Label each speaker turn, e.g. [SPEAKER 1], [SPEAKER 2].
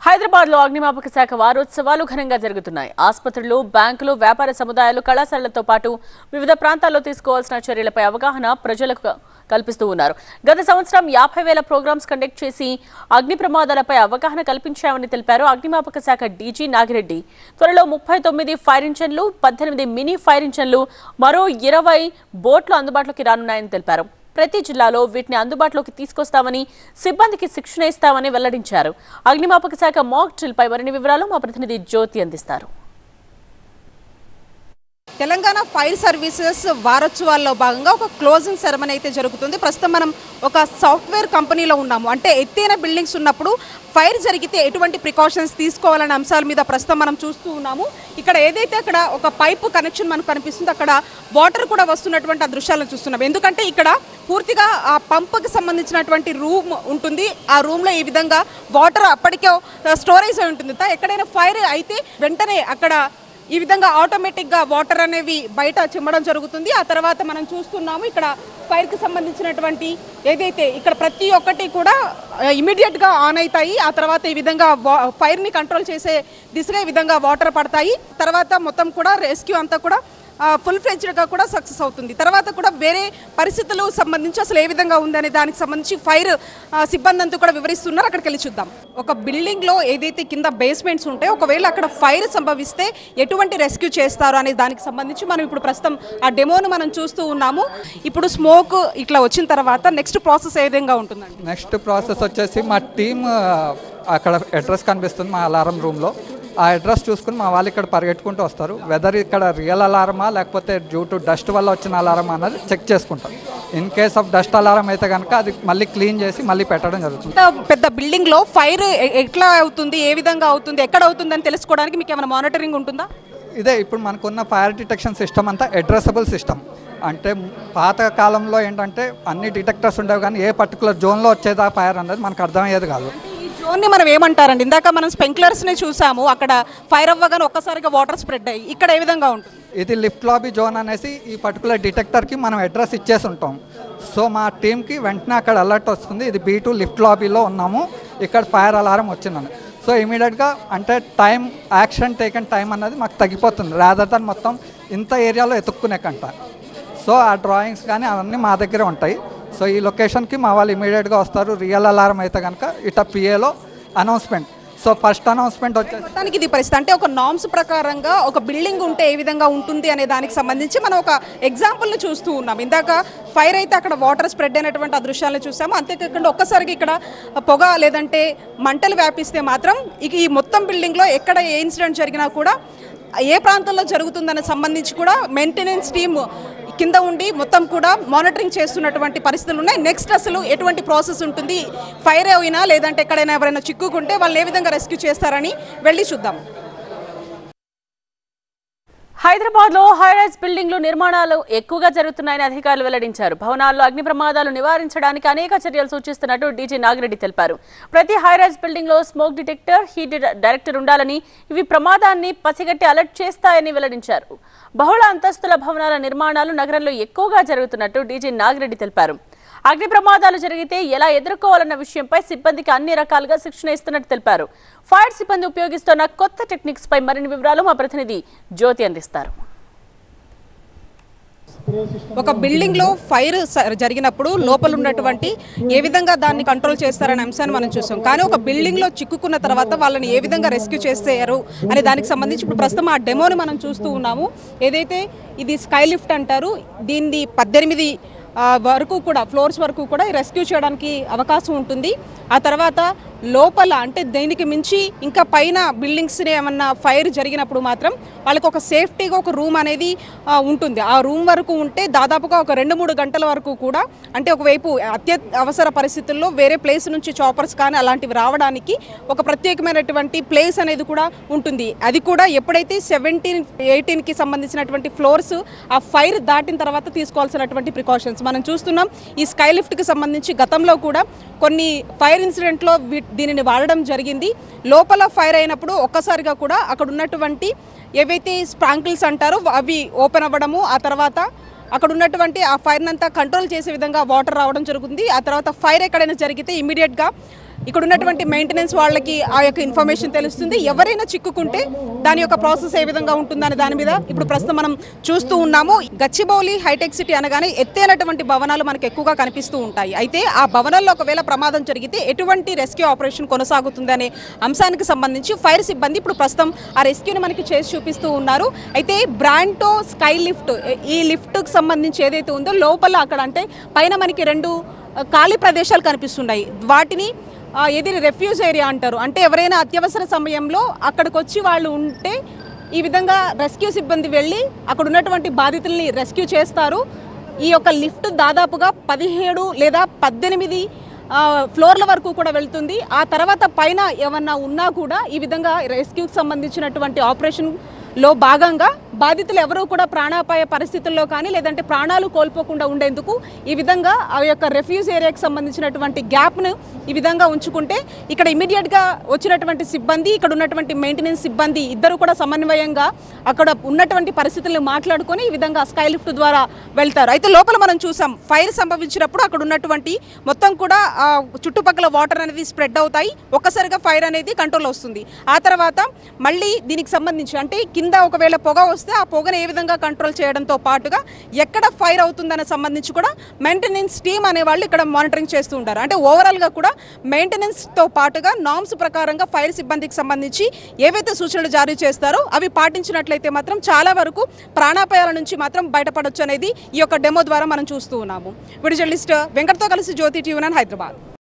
[SPEAKER 1] హైదరాబాద్ లో అగ్నిమాపక శాఖ వారోత్సవాలు ఘనంగా జరుగుతున్నాయి. ఆసుపత్రులు, బ్యాంకులు, వ్యాపార సముదాయాలు, కళాశాలలతో పాటు వివిధ ప్రాంతాల్లో తీసుకోవాల్సిన చర్యలపై అవగాహన ప్రజలకు కల్పిస్తూ ఉన్నారు. గత సంవత్సరం 50,000 ప్రోగ్రామ్స్ కండక్ట్ చేసి అగ్ని ప్రమాదాలపై అవగాహన కల్పించామని తెలిపారు అగ్నిమాపక శాఖ డీజీ నాగిరెడ్డి. త్వరలో 39 ఫైర్ ఇంజన్లు, 18 మినీ ఫైర్ ఇంజన్లు, మరో 20 బోట్లు అందుబాటులోకి రానున్నాయని తెలిపారు. ప్రతి జిల్లాలో వీటిని అందుబాటులోకి తీసుకొస్తామని, సిబ్బందికి శిక్షణ ఇస్తామని వెల్లడించారు. అగ్నిమాపక శాఖ మాక్ డ్రిల్ పై మరిన్ని వివరాలు మా ప్రతినిధి జ్యోతి అందిస్తారు.
[SPEAKER 2] తెలంగాణ ఫైర్ సర్వీసెస్ వారోత్సవాల్లో భాగంగా ఒక క్లోజింగ్ సెరమనీ అయితే జరుగుతుంది. ప్రస్తుతం మనం ఒక సాఫ్ట్వేర్ కంపెనీలో ఉన్నాము. అంటే ఎత్తైన బిల్డింగ్స్ ఉన్నప్పుడు ఫైర్ జరిగితే ఎటువంటి ప్రికాషన్స్ తీసుకోవాలనే అంశాల మీద ప్రస్తుతం మనం చూస్తూ ఉన్నాము. ఇక్కడ ఏదైతే అక్కడ ఒక పైపు కనెక్షన్ మనకు కనిపిస్తుందో అక్కడ వాటర్ కూడా వస్తున్నటువంటి ఆ దృశ్యాలను చూస్తున్నాం. ఎందుకంటే ఇక్కడ పూర్తిగా ఆ పంపుకి సంబంధించినటువంటి రూమ్ ఉంటుంది. ఆ రూమ్లో ఈ విధంగా వాటర్ అప్పటికే స్టోరేజ్ అయి ఉంటుంది. ఎక్కడైనా ఫైర్ అయితే వెంటనే అక్కడ ఈ విధంగా ఆటోమేటిక్గా వాటర్ అనేవి బయట చిమ్మడం జరుగుతుంది. ఆ తర్వాత మనం చూస్తున్నాము ఇక్కడ ఫైర్కి సంబంధించినటువంటి ఏదైతే ఇక్కడ ప్రతి ఒక్కటి కూడా ఇమీడియట్గా ఆన్ అవుతాయి. ఆ తర్వాత ఈ విధంగా ఫైర్ని కంట్రోల్ చేసే దిశగా ఈ విధంగా వాటర్ పడతాయి. తర్వాత మొత్తం కూడా రెస్క్యూ అంతా కూడా ఫుల్ ఫ్లెడ్జ్డ్గా కూడా సక్సెస్ అవుతుంది. తర్వాత కూడా వేరే పరిస్థితులు సంబంధించి అసలు ఏ విధంగా ఉందనే దానికి సంబంధించి ఫైర్ సిబ్బంది అంతా కూడా వివరిస్తున్నారు. అక్కడికి వెళ్ళి చూద్దాం. ఒక బిల్డింగ్లో ఏదైతే కింద బేస్మెంట్స్ ఉంటాయో ఒకవేళ అక్కడ ఫైర్ సంభవిస్తే ఎటువంటి రెస్క్యూ చేస్తారు అనే దానికి సంబంధించి మనం ఇప్పుడు ప్రస్తుతం ఆ డెమోను మనం చూస్తూ ఉన్నాము. ఇప్పుడు స్మోక్ ఇట్లా వచ్చిన తర్వాత నెక్స్ట్ ప్రాసెస్ ఏ విధంగా ఉంటుందండి?
[SPEAKER 3] నెక్స్ట్ ప్రాసెస్ వచ్చేసి మా టీమ్ అక్కడ అడ్రస్ కనిపిస్తుంది మా అలారం రూమ్లో. ఆ అడ్రస్ చూసుకుని మా వాళ్ళు ఇక్కడ పరిగెట్టుకుంటూ వస్తారు. వెదర్ ఇక్కడ రియల్ అలారమా లేకపోతే డ్యూ టు డస్ట్ వల్ల వచ్చిన అలారం అన్నది చెక్ చేసుకుంటాం. In case of dust alarm అయితే కనుక అది మళ్ళీ క్లీన్ చేసి మళ్ళీ పెట్టడం జరుగుతుంది.
[SPEAKER 2] పెద్ద బిల్డింగ్లో ఫైర్ ఎట్లా అవుతుంది, ఏ విధంగా అవుతుంది, ఎక్కడ అవుతుంది అని తెలుసుకోవడానికి మీకు ఏమైనా మానిటరింగ్ ఉంటుందా?
[SPEAKER 3] ఇదే ఇప్పుడు మనకున్న ఫైర్ డిటెక్షన్ సిస్టమ్ అంతా అడ్రసబుల్ సిస్టమ్. అంటే పాత కాలంలో ఏంటంటే అన్ని డిటెక్టర్స్ ఉండేవి కానీ ఏ పర్టికులర్ జోన్లో వచ్చేదా ఫైర్ అనేది మనకు అర్థమయ్యేది కాదు.
[SPEAKER 2] జోన్ని మనం ఏమంటారండి? ఇందాక మనం స్ప్రింక్లర్స్ని చూసాము, అక్కడ ఫైర్ అవ్వగానే ఒక్కసారిగా వాటర్ స్ప్రెడ్ అయ్యి ఇక్కడ ఏ విధంగా ఉంటుంది?
[SPEAKER 3] ఇది లిఫ్ట్ లాబీ జోన్ అనేసి ఈ పర్టికులర్ డిటెక్టర్కి మనం అడ్రస్ ఇచ్చేసి ఉంటాం. సో మా టీంకి వెంటనే అక్కడ అలర్ట్ వస్తుంది, ఇది B2 లిఫ్ట్ లాబీలో ఉన్నాము, ఇక్కడ ఫైర్ అలారం వచ్చిందని. సో ఇమీడియట్గా అంటే టైం, యాక్షన్ టేకన్ టైం అన్నది మాకు తగ్గిపోతుంది, రాదర్ దాన్ మొత్తం ఇంత ఏరియాలో ఎతుక్కునే కంట. సో ఆ డ్రాయింగ్స్ కానీ అవన్నీ మా దగ్గరే ఉంటాయి. సో ఈ లొకేషన్కి మా వాళ్ళు ఇమీడియట్గా వస్తారు. రియల్ అలారం అయితే కనుక ఇట PAలో అనౌన్స్మెంట్. సో ఫస్ట్ అనౌన్స్మెంట్ వచ్చేసి
[SPEAKER 2] మొత్తానికి ఇది పరిస్థితి. అంటే ఒక నామ్స్ ప్రకారంగా ఒక బిల్డింగ్ ఉంటే ఏ విధంగా ఉంటుంది అనే దానికి సంబంధించి మనం ఒక ఎగ్జాంపుల్ని చూస్తూ ఉన్నాం. ఇందాక ఫైర్ అయితే అక్కడ వాటర్ స్ప్రెడ్ అయినటువంటి ఆ దృశ్యాలను చూసాము. అంతేకాకుండా ఒక్కసారిగా ఇక్కడ పొగ లేదంటే మంటలు వ్యాపిస్తే మాత్రం ఈ మొత్తం బిల్డింగ్లో ఎక్కడ ఏ ఇన్సిడెంట్ జరిగినా కూడా ఏ ప్రాంతంలో జరుగుతుందనే సంబంధించి కూడా మెయింటెనెన్స్ టీమ్ కింద ఉండి మొత్తం కూడా మానిటరింగ్ చేస్తున్నటువంటి పరిస్థితులు ఉన్నాయి. నెక్స్ట్ అసలు ఎటువంటి ప్రాసెస్ ఉంటుంది, ఫైర్ అయినా లేదంటే ఎక్కడైనా ఎవరైనా చిక్కుకుంటే వాళ్ళు ఏ విధంగా రెస్క్యూ చేస్తారని వెళ్ళి చూద్దాం.
[SPEAKER 1] హైదరాబాద్ లో హైరైజ్ బిల్డింగ్లు నిర్మాణాలు ఎక్కువగా జరుగుతున్నాయని అధికారులు వెల్లడించారు. భవనాల్లో అగ్ని ప్రమాదాలు నివారించడానికి అనేక చర్యలు సూచిస్తున్నట్టు డీజీ నాగిరెడ్డి తెలిపారు. ప్రతి హైరైజ్ బిల్డింగ్ లో స్మోక్ డిటెక్టర్, హీట్ డైరెక్టర్ ఉండాలని, ఇవి ప్రమాదాన్ని పసిగట్టి అలర్ట్ చేస్తాయని వెల్లడించారు. బహుళ అంతస్తుల భవనాల నిర్మాణాలు నగరంలో ఎక్కువగా జరుగుతున్నట్టు డీజీ నాగిరెడ్డి తెలిపారు. అగ్ని ప్రమాదాలు జరిగితే ఎలా ఎదుర్కోవాలన్న విషయంపై సిబ్బందికి అన్ని రకాలుగా శిక్షణ ఇస్తున్నట్టు తెలిపారు. ఫైర్ సిబ్బంది ఉపయోగిస్తున్న కొత్త టెక్నిక్స్ పై మరిన్ని వివరాలు మా ప్రతినిధి జ్యోతి అందిస్తారు.
[SPEAKER 2] ఒక బిల్డింగ్లో ఫైర్ జరిగినప్పుడు లోపల ఉన్నటువంటి ఏ విధంగా దాన్ని కంట్రోల్ చేస్తారనే అంశాన్ని మనం చూసాం. కానీ ఒక బిల్డింగ్లో చిక్కుకున్న తర్వాత వాళ్ళని ఏ విధంగా రెస్క్యూ చేస్తారు అనే దానికి సంబంధించి ఇప్పుడు ప్రస్తుతం ఆ డెమోని మనం చూస్తూ ఉన్నాము. ఏదైతే ఇది స్కై లిఫ్ట్ అంటారు, దీన్ని 18 వరకు కూడా ఫ్లోర్స్ వరకు కూడా రెస్క్యూ చేయడానికి అవకాశం ఉంటుంది. ఆ తర్వాత లోపల అంటే దీనికి మించి ఇంకా పైన బిల్డింగ్స్ని ఏమన్నా ఫైర్ జరిగినప్పుడు మాత్రం వాళ్ళకి ఒక సేఫ్టీగా ఒక రూమ్ అనేది ఉంటుంది. ఆ రూమ్ వరకు ఉంటే దాదాపుగా ఒక 2-3 గంటల వరకు కూడా, అంటే ఒకవైపు అవసర పరిస్థితుల్లో వేరే ప్లేస్ నుంచి చాపర్స్ కానీ అలాంటివి రావడానికి ఒక ప్రత్యేకమైనటువంటి ప్లేస్ అనేది కూడా ఉంటుంది. అది కూడా ఎప్పుడైతే 17, 18కి సంబంధించినటువంటి ఫ్లోర్స్ ఆ ఫైర్ దాటిన తర్వాత తీసుకోవాల్సినటువంటి ప్రికాషన్స్ మనం చూస్తున్నాం. ఈ స్కై లిఫ్ట్కి సంబంధించి గతంలో కూడా కొన్ని ఫైర్ ఇన్సిడెంట్లో దీనిని వాడడం జరిగింది. లోపల ఫైర్ అయినప్పుడు ఒక్కసారిగా కూడా అక్కడ ఉన్నటువంటి ఏవైతే స్ప్రాంకిల్స్ అంటారో అవి ఓపెన్ అవ్వడము, ఆ తర్వాత అక్కడ ఉన్నటువంటి ఆ ఫైర్నంతా కంట్రోల్ చేసే విధంగా వాటర్ రావడం జరుగుతుంది. ఆ తర్వాత ఫైర్ ఎక్కడైనా జరిగితే ఇమీడియట్గా ఇక్కడ ఉన్నటువంటి మెయింటెనెన్స్ వాళ్ళకి ఆ యొక్క ఇన్ఫర్మేషన్ తెలుస్తుంది. ఎవరైనా చిక్కుకుంటే దాని యొక్క ప్రాసెస్ ఏ విధంగా ఉంటుందనే దాని మీద ఇప్పుడు ప్రస్తుతం మనం చూస్తూ ఉన్నాము. గచ్చిబౌలి హైటెక్ సిటీ అనగానే ఎత్తైనటువంటి భవనాలు మనకు ఎక్కువగా కనిపిస్తూ ఉంటాయి. అయితే ఆ భవనాల్లో ఒకవేళ ప్రమాదం జరిగితే ఎటువంటి రెస్క్యూ ఆపరేషన్ కొనసాగుతుందనే అంశానికి సంబంధించి ఫైర్ సిబ్బంది ఇప్పుడు ప్రస్తుతం ఆ రెస్క్యూని మనకి చేసి చూపిస్తూ ఉన్నారు. అయితే బ్రాంటో స్కై లిఫ్ట్, ఈ లిఫ్ట్కి సంబంధించి ఏదైతే ఉందో లోపల అక్కడ అంటే పైన మనకి 2 ఖాళీ ప్రదేశాలు కనిపిస్తున్నాయి. వాటిని ఏది రెఫ్యూజ్ ఏరియా అంటారు. అంటే ఎవరైనా అత్యవసర సమయంలో అక్కడికి వచ్చి వాళ్ళు ఉంటే ఈ విధంగా రెస్క్యూ సిబ్బంది వెళ్ళి అక్కడ ఉన్నటువంటి బాధితుల్ని రెస్క్యూ చేస్తారు. ఈ యొక్క లిఫ్ట్ దాదాపుగా 17 లేదా 18 ఫ్లోర్ల వరకు కూడా వెళ్తుంది. ఆ తర్వాత పైన ఏమన్నా ఉన్నా కూడా ఈ విధంగా రెస్క్యూకి సంబంధించినటువంటి ఆపరేషన్లో భాగంగా బాధితులు ఎవరూ కూడా ప్రాణాపాయ పరిస్థితుల్లో కానీ లేదంటే ప్రాణాలు కోల్పోకుండా ఉండేందుకు ఈ విధంగా ఆ యొక్క రెఫ్యూజ్ ఏరియాకి సంబంధించినటువంటి గ్యాప్ను ఈ విధంగా ఉంచుకుంటే ఇక్కడ ఇమీడియట్గా వచ్చినటువంటి సిబ్బంది, ఇక్కడ ఉన్నటువంటి మెయింటెనెన్స్ సిబ్బంది ఇద్దరు కూడా సమన్వయంగా అక్కడ ఉన్నటువంటి పరిస్థితులను మాట్లాడుకొని ఈ విధంగా స్కై లిఫ్ట్ ద్వారా వెళ్తారు. అయితే లోపల మనం చూసాం ఫైర్ సంభవించినప్పుడు అక్కడ ఉన్నటువంటి మొత్తం కూడా చుట్టుపక్కల వాటర్ అనేది స్ప్రెడ్ అవుతాయి. ఒక్కసారిగా ఫైర్ అనేది కంట్రోల్ వస్తుంది. ఆ తర్వాత మళ్ళీ దీనికి సంబంధించి అంటే కింద ఒకవేళ పొగ వస్తే ఆ పొగను ఏ విధంగా కంట్రోల్ చేయడంతో పాటుగా ఎక్కడ ఫైర్ అవుతుందనే సంబంధించి కూడా మెయింటెనెన్స్ టీమ్ అనేవాళ్ళు ఇక్కడ మానిటరింగ్ చేస్తూ ఉంటారు. అంటే ఓవరాల్గా కూడా మెయింటెనెన్స్తో పాటుగా నామ్స్ ప్రకారంగా ఫైర్ సిబ్బందికి సంబంధించి ఏవైతే సూచనలు జారీ చేస్తారో అవి పాటించినట్లయితే మాత్రం చాలా వరకు ప్రాణాపాయాల నుంచి మాత్రం బయటపడొచ్చు అనేది ఈ యొక్క డెమో ద్వారా మనం చూస్తూ ఉన్నాము. వీడియో జర్నలిస్ట్ వెంకట్తో కలిసి జ్యోతి టీవీ9 హైదరాబాద్.